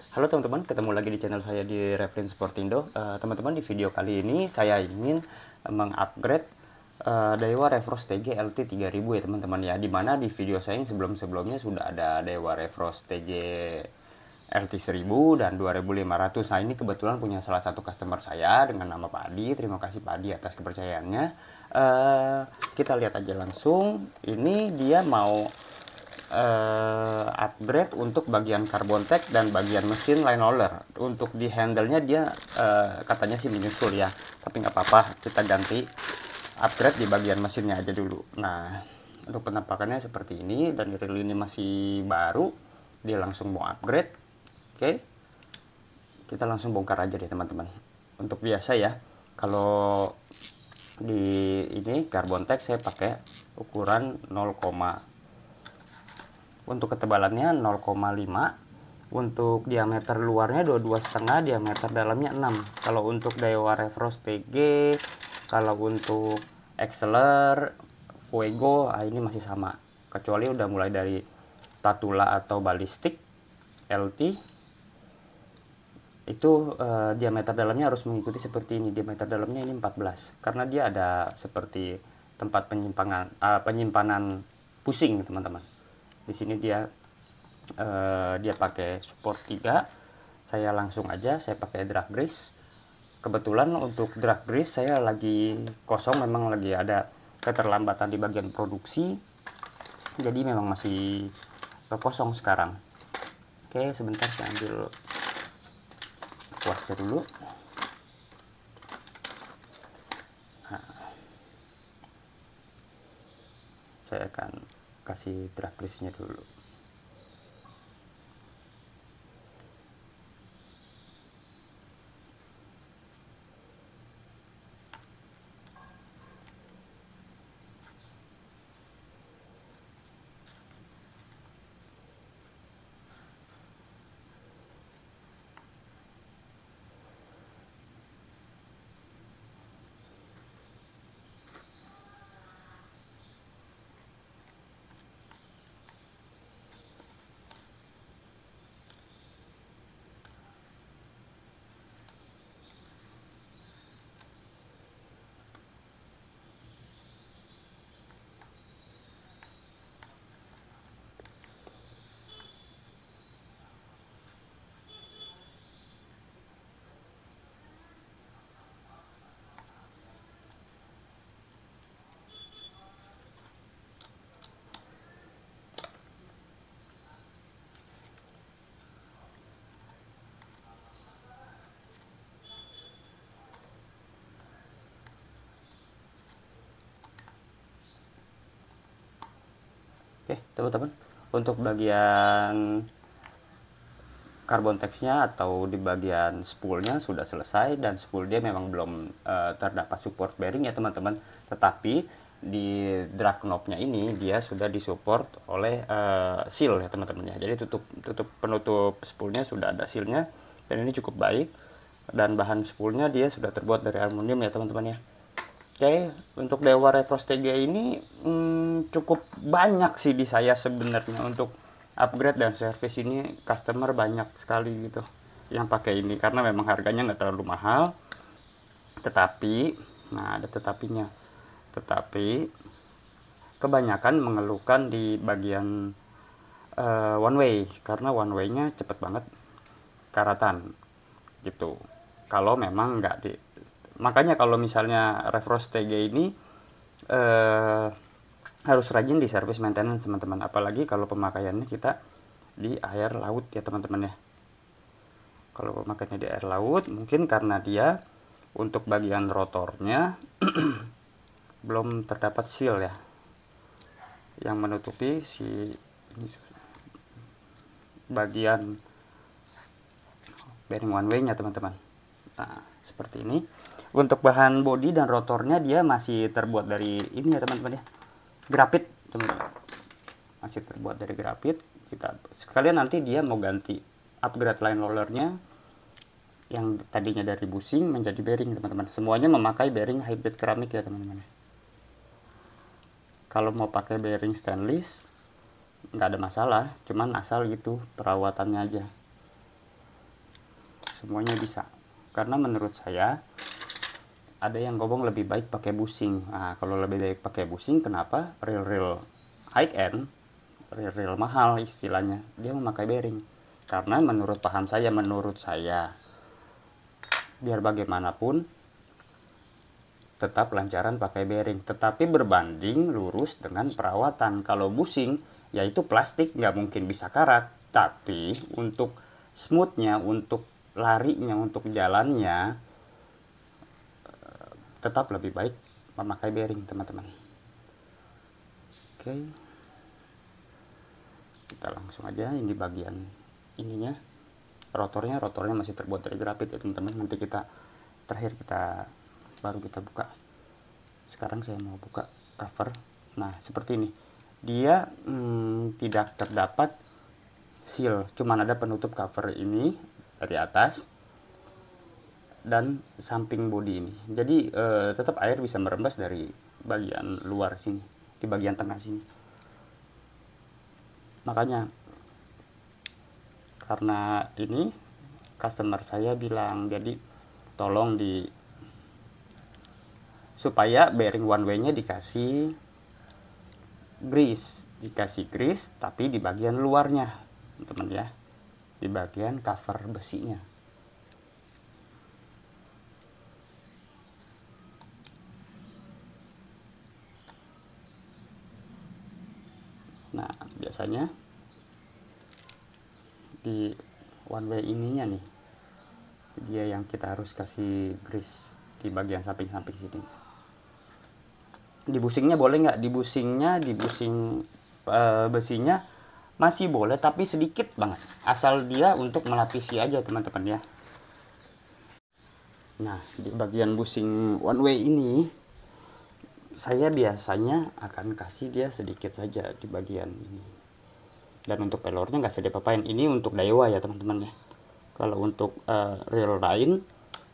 Halo teman-teman, ketemu lagi di channel saya di Reference Sportindo. Teman-teman, di video kali ini saya ingin mengupgrade Daiwa Refrost TG LT 3000 ya teman-teman ya. Dimana di video saya yang sebelum-sebelumnya sudah ada Daiwa Refrost TG LT 1000 dan 2500. Nah, ini kebetulan punya salah satu customer saya dengan nama Pak Adi. Terima kasih Pak Adi atas kepercayaannya. Kita lihat aja langsung. Ini dia mau upgrade untuk bagian carbon tech dan bagian mesin line roller. Untuk di handle-nya dia katanya sih menyusul ya, tapi nggak apa-apa, kita ganti upgrade di bagian mesinnya aja dulu. Nah, untuk penampakannya seperti ini, dan reel ini masih baru, dia langsung mau upgrade. Oke, kita langsung bongkar aja deh teman-teman. Untuk biasa ya, kalau di ini carbon tech saya pakai ukuran 0, untuk ketebalannya 0,5, untuk diameter luarnya 22,5, diameter dalamnya 6. Kalau untuk Daiwa Refrost TG, kalau untuk Exceller, Fuego, ini masih sama, kecuali udah mulai dari Tatula atau Ballistic LT itu diameter dalamnya harus mengikuti seperti ini. Diameter dalamnya ini 14 karena dia ada seperti tempat penyimpanan pusing teman-teman. Di sini dia pakai support 3. Saya langsung aja saya pakai drag grease. Kebetulan untuk drag grease saya lagi kosong, memang lagi ada keterlambatan di bagian produksi, jadi memang masih kosong sekarang. Oke, sebentar saya ambil kuasnya dulu. Nah, saya akan kasih drag grease-nya dulu. Oke teman-teman, untuk bagian carbon text-nya atau di bagian spoolnya sudah selesai, dan spool dia memang belum terdapat support bearing ya teman-teman, tetapi di drag knob-nya ini dia sudah disupport oleh seal ya teman-teman ya. Jadi penutup spoolnya sudah ada sealnya, dan ini cukup baik, dan bahan spoolnya dia sudah terbuat dari aluminium ya teman-teman ya. Oke, untuk Daiwa Refrost TG ini cukup banyak sih di saya sebenarnya. Untuk upgrade dan service ini customer banyak sekali gitu yang pakai ini, karena memang harganya nggak terlalu mahal. Tetapi, nah ada tetapinya, tetapi kebanyakan mengeluhkan di bagian one way, karena one way-nya cepet banget karatan gitu. Kalau memang nggak di, makanya kalau misalnya Refrost TG ini harus rajin di service maintenance teman-teman, apalagi kalau pemakaiannya kita di air laut ya teman-teman ya. Kalau pemakaiannya di air laut, mungkin karena dia untuk bagian rotornya belum terdapat seal ya yang menutupi si ini, bagian bearing one way nya teman-teman. Nah seperti ini. Untuk bahan bodi dan rotornya dia masih terbuat dari ini ya teman-teman ya, grafit teman-teman, masih terbuat dari grafit. Kita sekalian nanti dia mau ganti upgrade line rollernya yang tadinya dari bushing menjadi bearing teman-teman. Semuanya memakai bearing hybrid keramik ya teman-teman. Kalau mau pakai bearing stainless nggak ada masalah, cuman asal gitu perawatannya aja. semuanya bisa. Karena menurut saya ada yang ngomong lebih baik pakai bushing. Nah, kalau lebih baik pakai bushing, kenapa? Real high end, real mahal istilahnya, dia memakai bearing. Karena menurut paham saya, biar bagaimanapun tetap lancaran pakai bearing, tetapi berbanding lurus dengan perawatan. Kalau bushing, yaitu plastik, nggak mungkin bisa karat, tapi untuk smoothnya, untuk larinya, untuk jalannya, tetap lebih baik memakai bearing, teman-teman. Oke, kita langsung aja. Ini bagian ininya, rotornya masih terbuat dari grafit ya teman-teman. Nanti kita terakhir baru kita buka. Sekarang saya mau buka cover. Nah, seperti ini. Dia tidak terdapat seal, cuman ada penutup cover ini dari atas dan samping bodi ini. Jadi tetap air bisa merembes dari bagian luar sini, di bagian tengah sini. Makanya karena ini customer saya bilang, jadi tolong supaya bearing one way-nya dikasih grease tapi di bagian luarnya, teman-teman ya, di bagian cover besinya. Nah, biasanya di one way ininya nih, dia yang kita harus kasih grease di bagian samping-samping sini. Di bushingnya boleh nggak? Di bushing besinya masih boleh, tapi sedikit banget, asal dia untuk melapisi aja teman-teman ya. Nah, di bagian bushing one way ini saya biasanya akan kasih dia sedikit saja di bagian ini. Dan untuk pelornya nggak saya diapa-apain. Ini untuk Daiwa ya teman-teman ya. Kalau untuk real lain,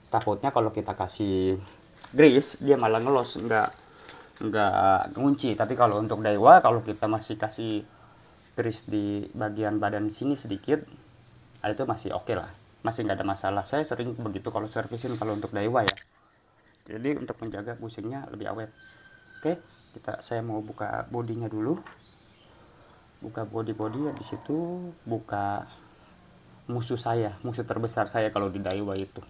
takutnya kalau kita kasih grease dia malah ngelos, nggak ngunci. Tapi kalau untuk Daiwa, kalau kita masih kasih grease di bagian badan sini sedikit, itu masih oke lah, masih nggak ada masalah. Saya sering begitu kalau servisin kalau untuk Daiwa ya, jadi untuk menjaga bushingnya lebih awet. Oke, saya mau buka bodinya dulu, buka body ya. Di situ buka musuh terbesar saya kalau di Daiwa itu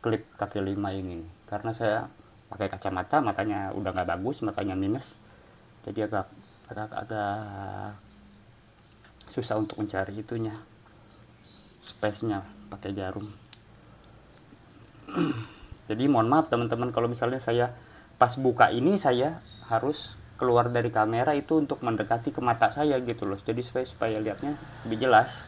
klip kaki 5 ini, karena saya pakai kacamata, matanya udah nggak bagus, matanya minus, jadi agak susah untuk mencari itunya, space-nya pakai jarum. Jadi mohon maaf teman-teman kalau misalnya saya pas buka ini saya harus keluar dari kamera itu untuk mendekati ke mata saya gitu loh, jadi supaya lihatnya lebih jelas.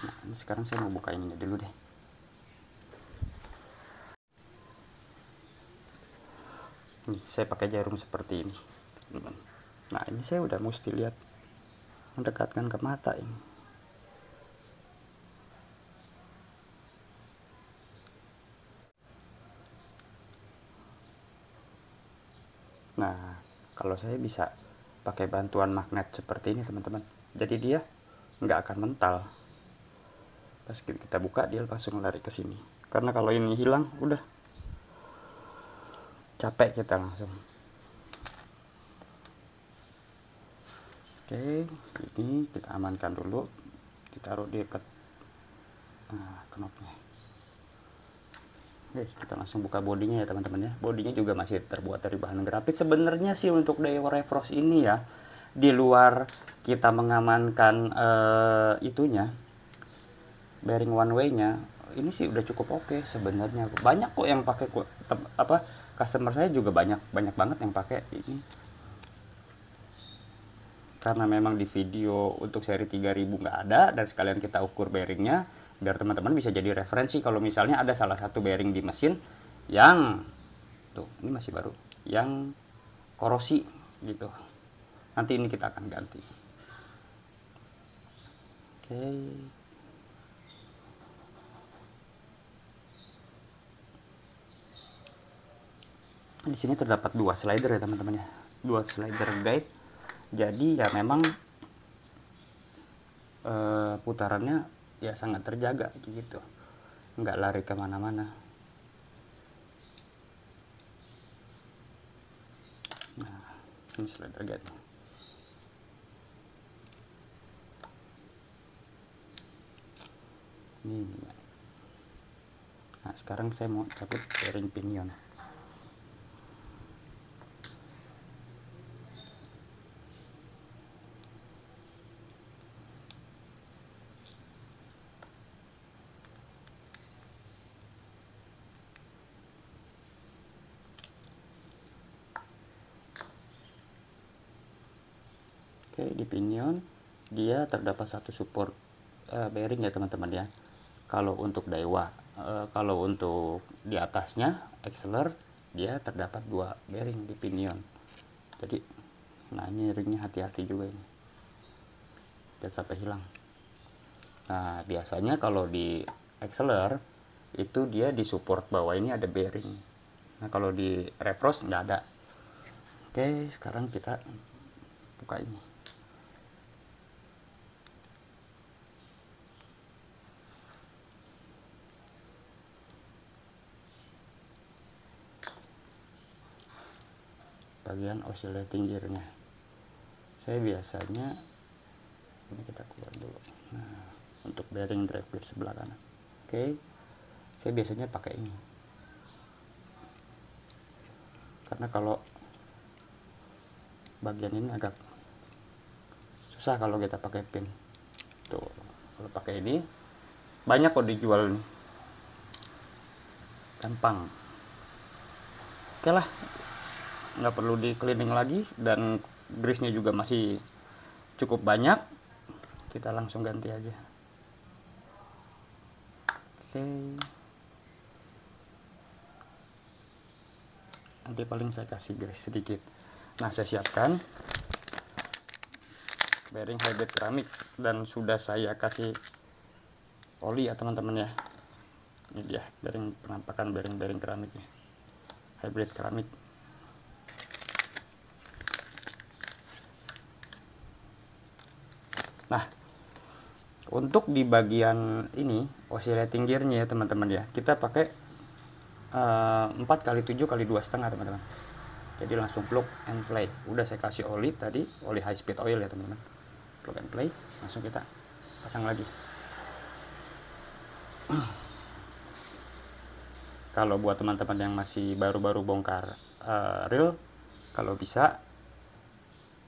Nah, ini sekarang saya mau buka ininya dulu deh. Nih, saya pakai jarum seperti ini. Nah, ini saya udah mesti lihat, mendekatkan ke mata ini. Nah, kalau saya bisa pakai bantuan magnet seperti ini teman-teman, jadi dia nggak akan mental. Pas kita buka dia langsung lari ke sini. Karena kalau ini hilang, udah capek kita langsung. Oke, ini kita amankan dulu, ditaruh di dekat knopnya. Oke, kita langsung buka bodinya ya teman-teman ya. Bodinya juga masih terbuat dari bahan grafit. Sebenarnya sih untuk Daiwa Refrost ini ya, di luar kita mengamankan itunya, bearing one way-nya, ini sih udah cukup oke sebenarnya. Banyak kok yang pakai, customer saya juga banyak banget yang pakai ini. Karena memang di video untuk seri 3000 nggak ada, dan sekalian kita ukur bearingnya biar teman-teman bisa jadi referensi kalau misalnya ada salah satu bearing di mesin yang ini masih baru, yang korosi gitu. Nanti ini kita akan ganti. Oke. Di sini terdapat 2 slider ya teman-teman ya, 2 slider guide. Jadi ya memang putarannya ya sangat terjaga gitu, nggak lari kemana-mana. Nah, ini slider guide. Ini. Nah, sekarang saya mau cabut bearing pinion. Oke, di pinion dia terdapat satu support bearing ya teman-teman ya. Kalau untuk Daiwa, kalau untuk di atasnya Exceller, dia terdapat 2 bearing di pinion. Jadi, nah ini ringnya hati-hati juga ini, jangan sampai hilang. Nah biasanya kalau di Exceller itu dia di support bawah ini ada bearing. Nah kalau di Refrost nggak ada. Oke, sekarang kita buka ini. Bagian oscillating gearnya, saya biasanya ini kita keluar dulu. Nah, untuk bearing drive gear sebelah kanan, oke, saya biasanya pakai ini karena kalau bagian ini agak susah kalau kita pakai pin tuh. Kalau pakai ini banyak kok dijual nih, gampang. Oke lah, nggak perlu di cleaning lagi dan grease-nya juga masih cukup banyak, kita langsung ganti aja. Oke, nanti paling saya kasih grease sedikit. Nah saya siapkan bearing hybrid keramik dan sudah saya kasih oli ya teman-teman ya. Ini dia bearing, penampakan bearing keramiknya, hybrid keramik. Nah, untuk di bagian ini oscillating gearnya ya teman-teman ya, kita pakai 4 kali 7 kali 2,5 teman-teman. Jadi langsung plug and play. Udah saya kasih oli tadi, oli high speed oil ya teman-teman. Plug and play, langsung kita pasang lagi. Kalau buat teman-teman yang masih baru-baru bongkar reel, kalau bisa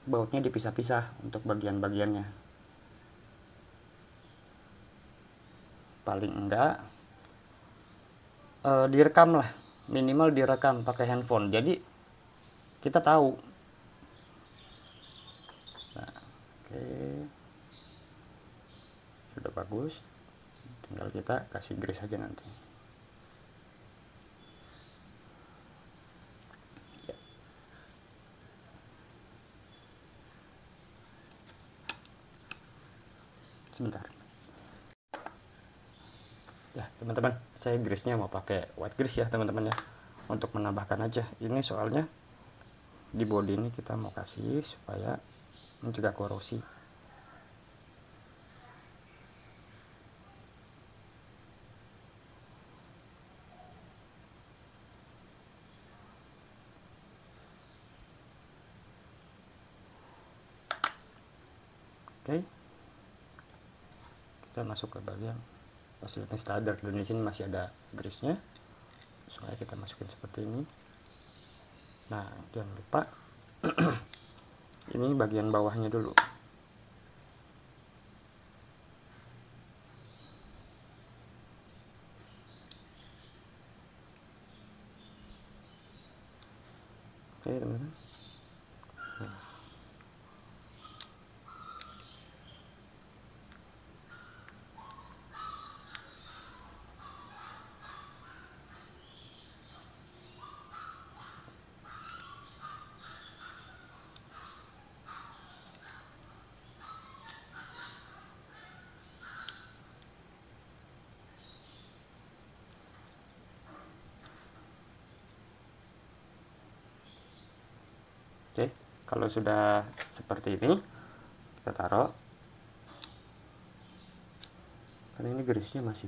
bautnya dipisah-pisah untuk bagian-bagiannya. Paling enggak direkam lah, minimal direkam pakai handphone. Jadi kita tahu. Nah, oke, sudah bagus. Tinggal kita kasih grease aja nanti. Sebentar ya teman-teman, saya grease-nya mau pakai white grease ya teman-teman ya, untuk menambahkan aja. Ini soalnya di body ini kita mau kasih supaya mencegah korosi. Oke, kita masuk ke bagian oscillating starter, dan di sini masih ada grease-nya, supaya kita masukin seperti ini. Nah jangan lupa ini bagian bawahnya dulu. Oke teman-teman. Oke, kalau sudah seperti ini kita taruh. karena ini grease-nya masih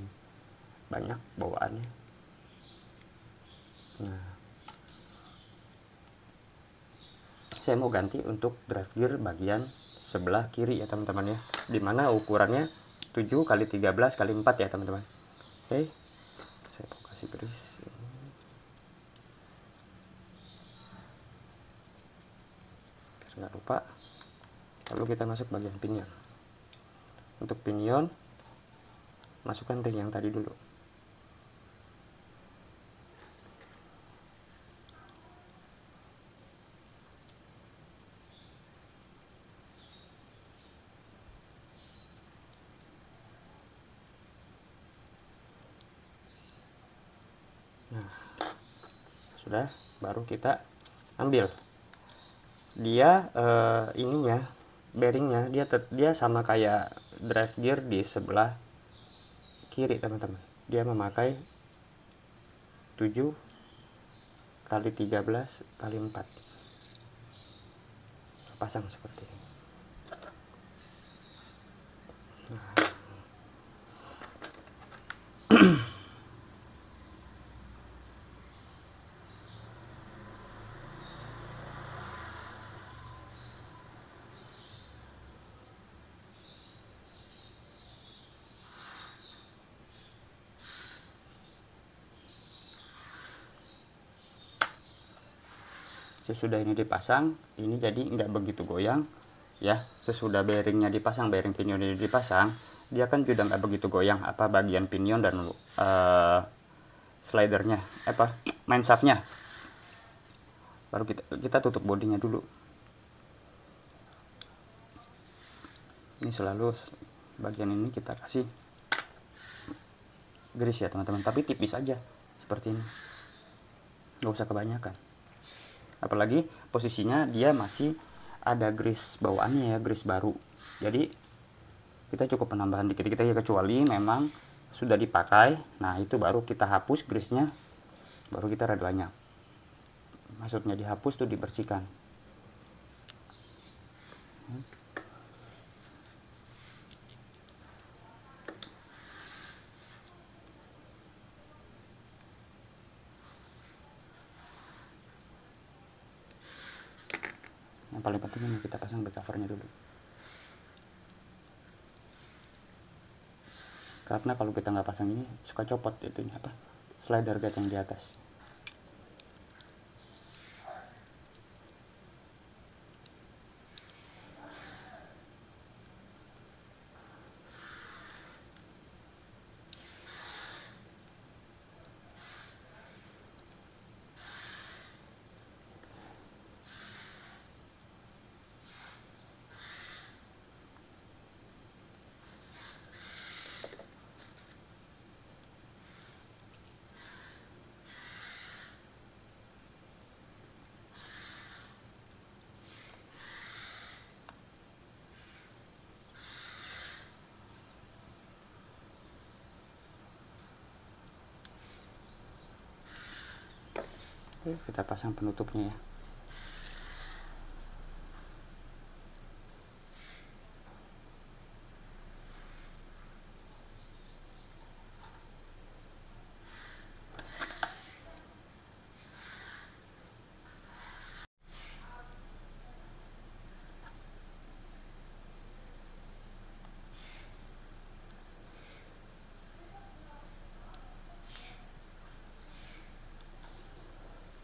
banyak bawaannya. Nah, saya mau ganti untuk drive gear bagian sebelah kiri ya teman-teman ya, dimana ukurannya 7 kali 13 kali 4 ya teman-teman. Oke, saya mau kasih grease biar nggak lupa. Lalu kita masuk bagian pinion. Untuk pinion, masukkan ring yang tadi dulu. Nah, sudah, baru kita ambil. Dia ininya, bearingnya dia sama kayak drive gear di sebelah kiri teman-teman. Dia memakai 7 kali 13 kali 4. Pasang seperti ini. Sesudah ini dipasang, ini jadi nggak begitu goyang ya. Sesudah bearingnya dipasang, bearing pinion ini dipasang, dia kan juga nggak begitu goyang apa bagian pinion dan slidernya, apa main shaftnya. Baru kita tutup bodinya dulu. Ini selalu bagian ini kita kasih grease ya teman-teman, tapi tipis aja seperti ini, nggak usah kebanyakan. Apalagi posisinya dia masih ada grease bawaannya ya, grease baru, jadi kita cukup penambahan dikit-dikit aja, kecuali memang sudah dipakai. Nah itu baru kita hapus grease-nya, baru kita rada banyak, maksudnya dihapus tuh dibersihkan. Yang paling penting ini kita pasang back covernya dulu, karena kalau kita nggak pasang ini suka copot itunya apa slider guide yang di atas. Oke, kita pasang penutupnya ya.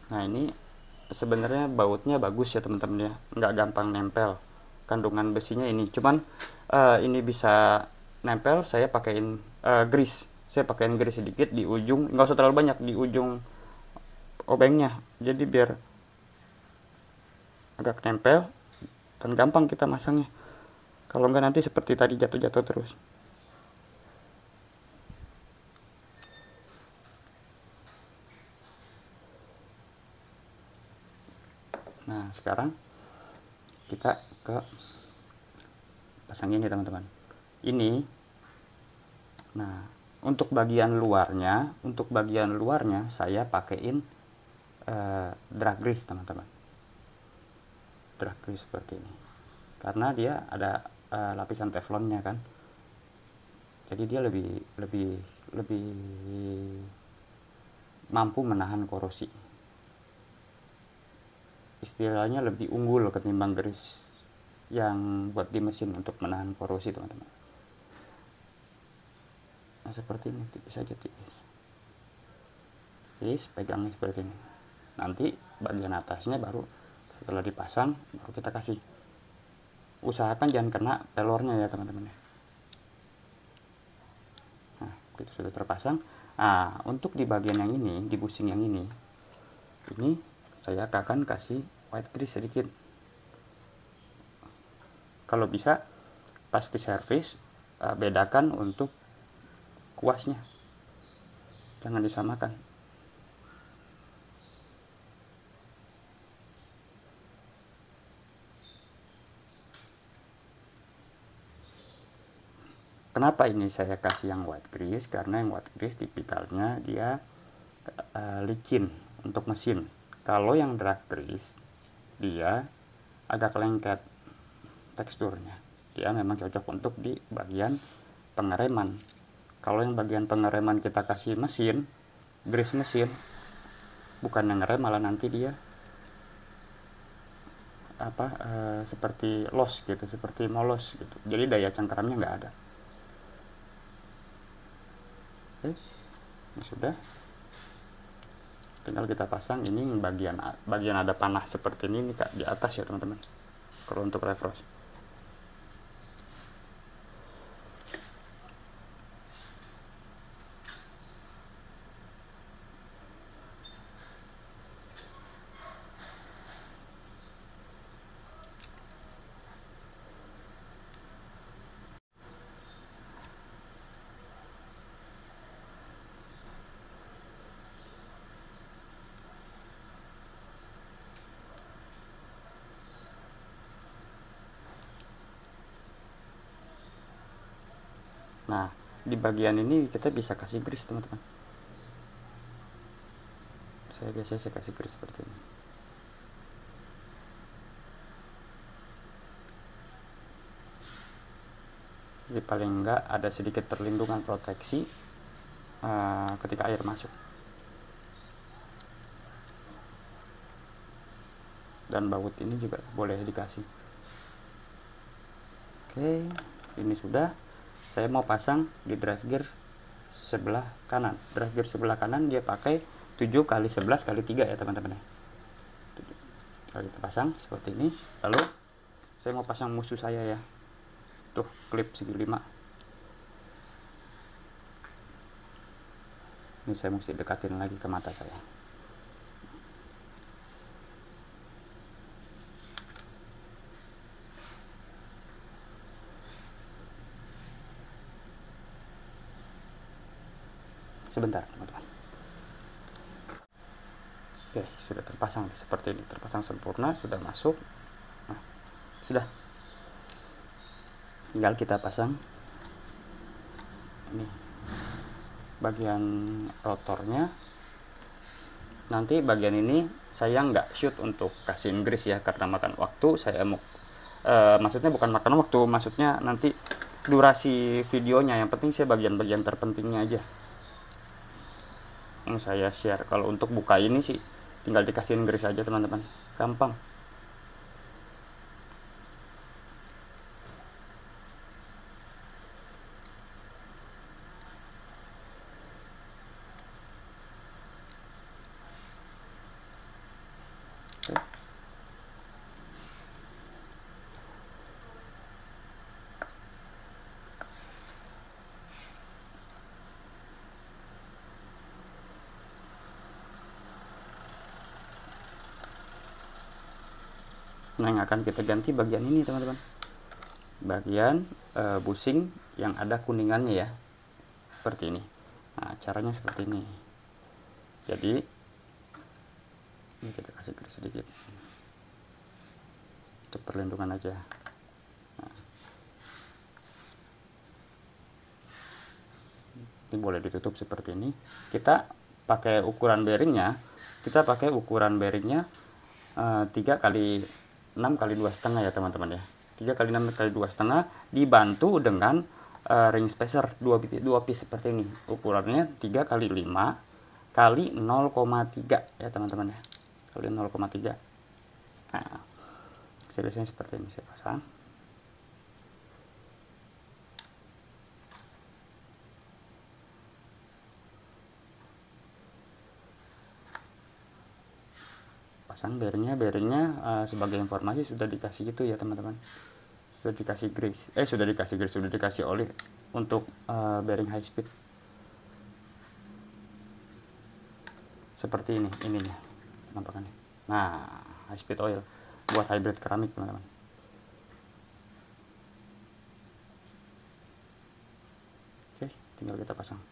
Nah ini sebenarnya bautnya bagus ya teman-teman ya, nggak gampang nempel, kandungan besinya ini. Cuman ini bisa nempel, saya pakaiin grease. Saya pakaiin grease sedikit di ujung, nggak usah terlalu banyak di ujung obengnya, jadi biar agak nempel dan gampang kita masangnya. Kalau nggak nanti seperti tadi jatuh-jatuh terus. Nah sekarang kita ke pasang ini teman-teman. Ini, nah untuk bagian luarnya saya pakaiin drag grease teman-teman. Drag grease seperti ini, karena dia ada lapisan teflonnya kan. Jadi dia lebih lebih lebih mampu menahan korosi. Istilahnya lebih unggul ketimbang grease yang buat di mesin untuk menahan korosi, teman-teman. Nah, seperti ini tipis saja, tipis. Pegangnya seperti ini. Nanti bagian atasnya baru setelah dipasang baru kita kasih. Usahakan jangan kena pelornya ya, teman-teman. Nah, itu sudah terpasang. Nah, untuk di bagian yang ini, di busing yang ini saya akan kasih white grease sedikit. Kalau bisa pas di servis bedakan untuk kuasnya, jangan disamakan. Kenapa ini saya kasih yang white grease? Karena yang white grease tipikalnya dia licin untuk mesin. Kalau yang dark grease dia agak lengket teksturnya. Dia memang cocok untuk di bagian pengereman. Kalau yang bagian pengereman kita kasih mesin, grease mesin, bukan yang ngerem malah nanti dia seperti los gitu, seperti molos gitu. Jadi daya cengkeramnya nggak ada. Oke, ini sudah. Tinggal kita pasang. Ini bagian ada panah seperti ini Kak, di atas ya, teman-teman. Kalau untuk refrost. Nah, di bagian ini kita bisa kasih grease, teman-teman. Saya kasih grease seperti ini. Jadi paling enggak ada sedikit perlindungan proteksi ketika air masuk. Dan baut ini juga boleh dikasih. Oke, ini sudah. Saya mau pasang di drive gear sebelah kanan. Drive gear sebelah kanan dia pakai 7 kali 11 kali 3 ya, teman-teman. Kalau kita pasang seperti ini, lalu saya mau pasang musuh saya ya. Tuh, klip segi 5. Ini saya mesti dekatin lagi ke mata saya. Sebentar, teman-teman. Oke, sudah terpasang seperti ini, terpasang sempurna, sudah masuk. Nah, sudah. Tinggal kita pasang ini bagian rotornya. Nanti bagian ini saya nggak shoot untuk kasihin grease ya, karena makan waktu. Saya mau maksudnya bukan makan waktu, maksudnya nanti durasi videonya. Yang penting saya bagian-bagian terpentingnya aja yang saya share. Kalau untuk buka ini sih tinggal dikasihin grease aja, teman-teman, gampang. Nah, yang akan kita ganti bagian ini, teman-teman, bagian busing yang ada kuningannya ya, seperti ini. Nah, caranya seperti ini. Jadi ini kita kasih grease sedikit untuk perlindungan aja. Nah, ini boleh ditutup seperti ini. Kita pakai ukuran bearingnya, 3 kali 6 kali 2,5 ya, teman-teman ya. 3 kali 6 kali 2,5 dibantu dengan ring spacer 2 piece seperti ini. Ukurannya 3 kali 5 kali 0,3 ya teman-teman ya, kali 0,3. Nah, biasanya seperti ini saya pasang. Pasang bearingnya sebagai informasi sudah dikasih gitu ya teman-teman, sudah dikasih grease, sudah dikasih oli untuk bearing high speed seperti ini ininya penampakannya. Nah, high speed oil buat hybrid keramik teman-teman. Oke, tinggal kita pasang.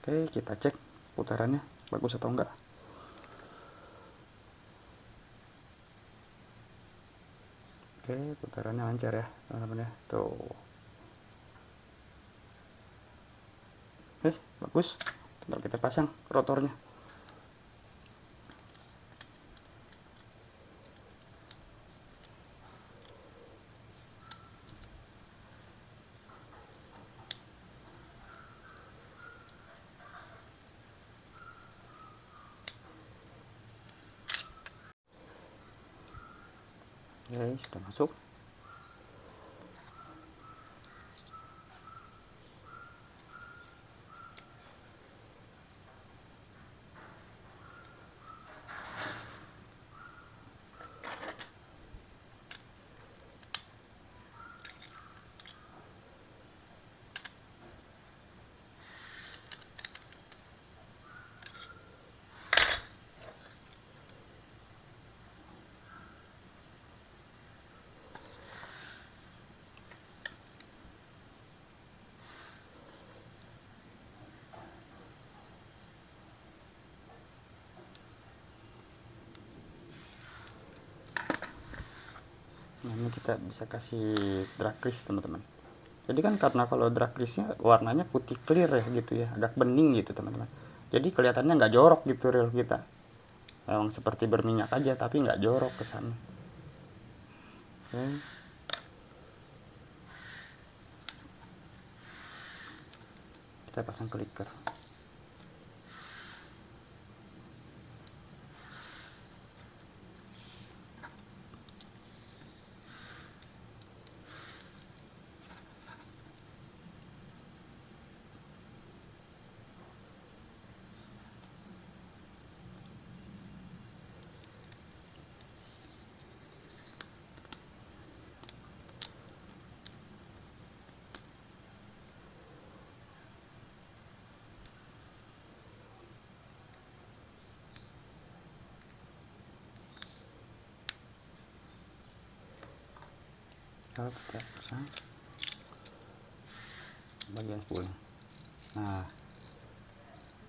Oke, kita cek putarannya bagus atau enggak. Oke, putarannya lancar ya teman-teman ya, tuh. Bagus, tinggal kita pasang rotornya. Oke, sudah masuk. Nah, ini kita bisa kasih drag grease teman-teman. Jadi kan karena kalau drag grease-nya warnanya putih clear ya gitu ya, agak bening gitu teman-teman. Jadi kelihatannya nggak jorok gitu reel kita. Memang seperti berminyak aja tapi nggak jorok kesannya. Oke. Kita pasang clicker. Kita pasang bagian spool. Nah,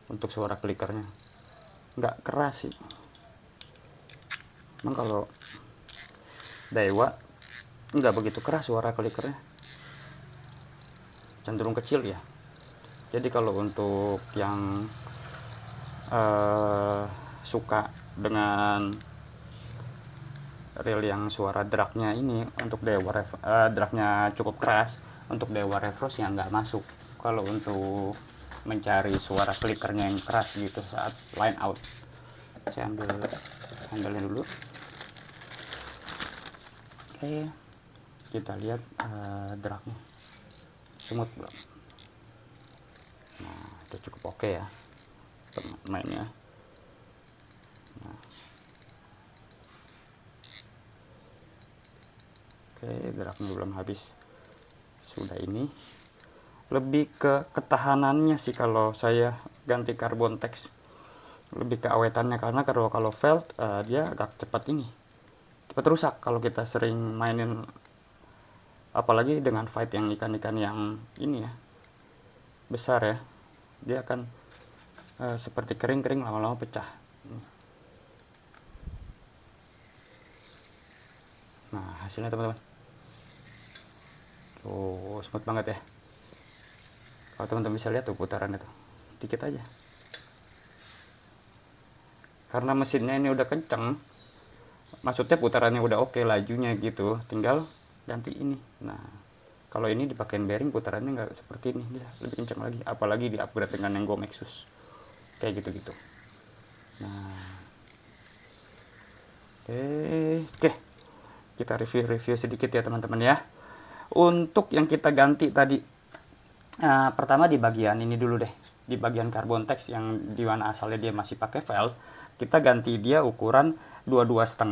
untuk suara klikernya nggak keras sih. Emang kalau Daiwa nggak begitu keras suara klikernya, cenderung kecil ya. Jadi kalau untuk yang suka dengan reel yang suara dragnya ini, untuk Dewa dragnya cukup keras, untuk Dewa Refrost yang nggak masuk. Kalau untuk mencari suara klikernya yang keras gitu saat line out, saya ambil handle dulu. Oke, kita lihat dragnya smooth belum. Nah, itu cukup oke ya mainnya. Nah, oke, dragnya belum habis. Sudah ini lebih ke ketahanannya sih kalau saya ganti Carbon Tex, lebih ke awetannya, karena kalau felt dia agak cepat cepat rusak kalau kita sering mainin, apalagi dengan fight yang ikan-ikan yang ini ya besar ya, dia akan seperti kering-kering lama-lama pecah. Nah, hasilnya teman-teman Tuh, smooth banget ya. Kalau teman-teman bisa lihat tuh putarannya tuh. Dikit aja. Karena mesinnya ini udah kenceng, maksudnya putarannya udah oke, lajunya gitu, tinggal ganti ini. Nah, kalau ini dipakein bearing putarannya nggak seperti ini, dia lebih kencang lagi, apalagi di upgrade dengan yang Go Maxus kayak gitu-gitu. Nah, oke, kita review sedikit ya teman-teman ya. Untuk yang kita ganti tadi, pertama di bagian ini dulu deh, di bagian carbon text yang di mana asalnya dia masih pakai felt, kita ganti dia ukuran 22,5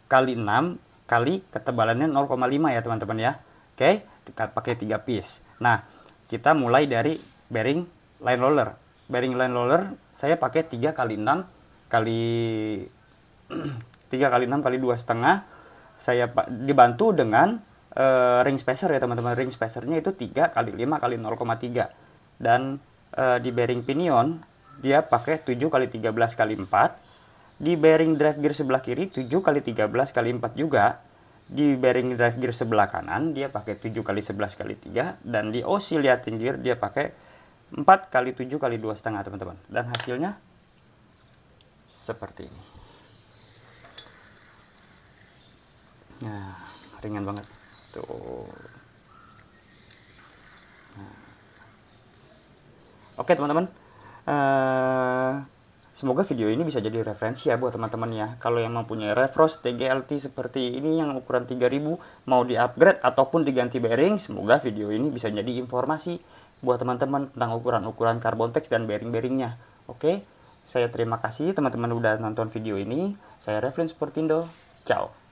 kali 6 kali ketebalannya 0,5 ya teman-teman ya. Oke, kita pakai 3 piece. Nah, kita mulai dari bearing line roller. Bearing line roller saya pakai 3 kali 6 kali 3 kali 6 kali 2,5. Saya dibantu dengan ring spacer ya teman-teman. Ring spacernya itu 3 kali 5 kali 0,3. Dan di bearing pinion dia pakai 7 kali 13 kali 4. Di bearing drive gear sebelah kiri 7 kali 13 kali 4 juga. Di bearing drive gear sebelah kanan dia pakai 7 kali 11 kali 3. Dan di oscillating gear dia pakai 4 kali 7 kali 2,5 teman-teman. Dan hasilnya seperti ini. Nah, ringan banget tuh. Nah. Oke teman-teman, semoga video ini bisa jadi referensi ya buat teman-teman ya. Kalau yang mempunyai Refrost TGLT seperti ini yang ukuran 3000 mau di-upgrade ataupun diganti bearing, semoga video ini bisa jadi informasi buat teman-teman tentang ukuran-ukuran carbon text dan bearing-bearingnya. Oke, saya terima kasih teman-teman udah nonton video ini. Saya Reflin Sportindo. Ciao.